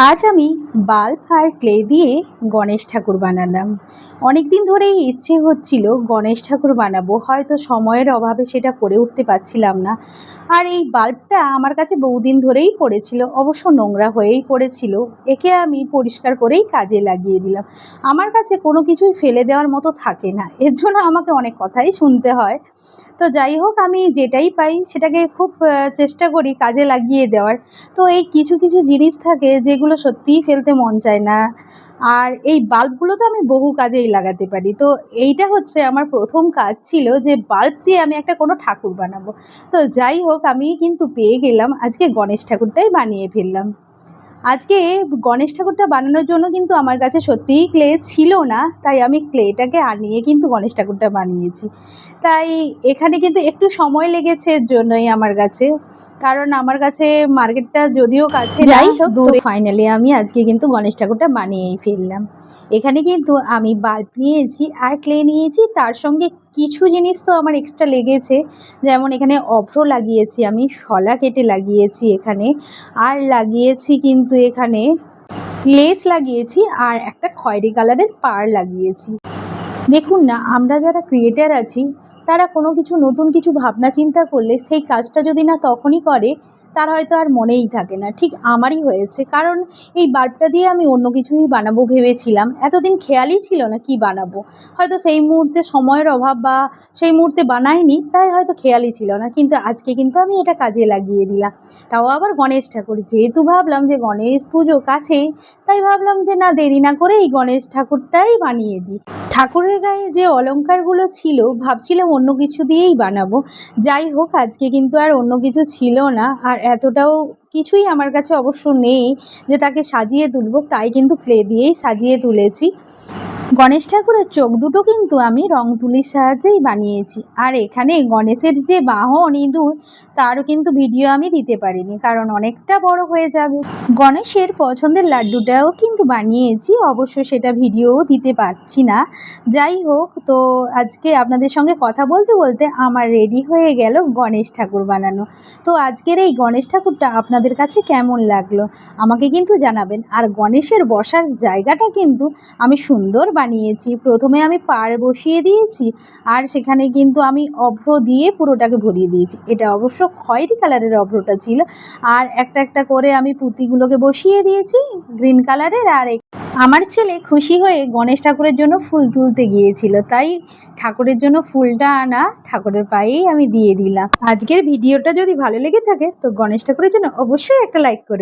আজ আমি বাল্ব আর ক্লে দিয়ে গণেশ ঠাকুর বানালাম। অনেক দিন ধরেই ইচ্ছে হচ্ছিল গণেশ ঠাকুর বানাবো, হয়তো সময়ের অভাবে সেটা করে উঠতে পারছিলাম না। আর এই বাল্বটা আমার কাছে বহুদিন ধরেই পড়েছিল, অবশ্য নোংরা হয়েই পড়েছিল। একে আমি পরিষ্কার করেই কাজে লাগিয়ে দিলাম। আমার কাছে কোনো কিছুই ফেলে দেওয়ার মতো থাকে না, এর জন্য আমাকে অনেক কথাই শুনতে হয়। তো যাই হোক, আমি যেটাই পাই সেটাকে খুব চেষ্টা করি কাজে লাগিয়ে দেওয়ার। তো এই কিছু কিছু জিনিস থাকে যেগুলো সত্যিই ফেলতে মন চায় না। আর এই বাল্বগুলো তো আমি বহু কাজেই লাগাতে পারি। তো এইটা হচ্ছে আমার প্রথম কাজ ছিল যে বাল্ব দিয়ে আমি একটা কোনো ঠাকুর বানাবো। তো যাই হোক, আমি কিন্তু পেয়ে গেলাম, আজকে গণেশ ঠাকুরটাই বানিয়ে ফেললাম। আজকে গণেশ ঠাকুরটা বানানোর জন্য কিন্তু আমার কাছে সত্যিই ক্লে ছিল না, তাই আমি ক্লেটাকে আনিয়ে কিন্তু গণেশ ঠাকুরটা বানিয়েছি। তাই এখানে কিন্তু একটু সময় লেগেছে এর জন্যই আমার কাছে, কারণ আমার কাছে মার্কেটটা যদিও কাছে না, যাই হোক, দূরে। ফাইনালি আমি আজকে কিন্তু গণেশ ঠাকুরটা বানিয়েই ফেললাম। এখানে কিন্তু আমি বাল্ব নিয়েছি আর ক্লে নিয়েছি, তার সঙ্গে কিছু জিনিস তো আমার এক্সট্রা লেগেছে। যেমন এখানে অভ্র লাগিয়েছি, আমি শলা কেটে লাগিয়েছি এখানে, আর লাগিয়েছি কিন্তু এখানে লেস লাগিয়েছি, আর একটা খয়েরি কালারের পাড় লাগিয়েছি। দেখুন না, আমরা যারা ক্রিয়েটার আছি তারা কোনো কিছু নতুন কিছু ভাবনা চিন্তা করলে সেই কাজটা যদি না তখনই করে, তার হয়তো আর মনেই থাকে না। ঠিক আমারই হয়েছে, কারণ এই বাল্বটা দিয়ে আমি অন্য কিছুই বানাবো ভেবেছিলাম, এতদিন খেয়ালই ছিল না কি বানাবো। হয়তো সেই মুহূর্তে সময়ের অভাব বা সেই মুহূর্তে বানাইনি, তাই হয়তো খেয়ালই ছিল না। কিন্তু আজকে কিন্তু আমি এটা কাজে লাগিয়ে দিলাম, তাও আবার গণেশ ঠাকুর। যেহেতু ভাবলাম যে গণেশ পুজো কাছেই, তাই ভাবলাম যে না, দেরি না করে এই গণেশ ঠাকুরটাই বানিয়ে দিই। ঠাকুরের গায়ে যে অলংকারগুলো ছিল ভাবছিলাম অন্য কিছু দিয়েই বানাবো। যাই হোক, আজকে কিন্তু আর অন্য কিছু ছিল না, আর এতটাও কিছুই আমার কাছে অবশ্য নেই যে তাকে সাজিয়ে তুলবো, তাই কিন্তু ক্লে দিয়েই সাজিয়ে তুলেছি। গণেশ ঠাকুরের চোখ দুটো কিন্তু আমি রং তুলির সাহায্যেই বানিয়েছি। আর এখানে গণেশের যে বাহন ইঁদুর, তারও কিন্তু ভিডিও আমি দিতে পারিনি, কারণ অনেকটা বড় হয়ে যাবে। গণেশের পছন্দের লাড্ডুটাও কিন্তু বানিয়েছি, অবশ্য সেটা ভিডিও দিতে পারছি না। যাই হোক, তো আজকে আপনাদের সঙ্গে কথা বলতে বলতে আমার রেডি হয়ে গেল গণেশ ঠাকুর বানানো। তো আজকের এই গণেশ ঠাকুরটা আপনাদের কাছে কেমন লাগলো আমাকে কিন্তু জানাবেন। আর গণেশের বসার জায়গাটা কিন্তু আমি সুন্দর বানিয়েছি। প্রথমে আমি পাড় বসিয়ে দিয়েছি, আর সেখানে কিন্তু আমি অভ্র দিয়ে পুরোটাকে ভরিয়ে দিয়েছি। এটা অবশ্য খয়েরি কালারের অভ্রটা ছিল, আর একটা একটা করে আমি পুঁতিগুলোকে বসিয়ে দিয়েছি গ্রিন কালারের। আর আমার ছেলে খুশি হয়ে গণেশ ঠাকুরের জন্য ফুল তুলতে গিয়েছিল, তাই ঠাকুরের জন্য ফুলটা আনা ঠাকুরের পায়েই আমি দিয়ে দিলাম। আজকের ভিডিওটা যদি ভালো লেগে থাকে তো গণেশ ঠাকুরের জন্য অবশ্যই একটা লাইক করে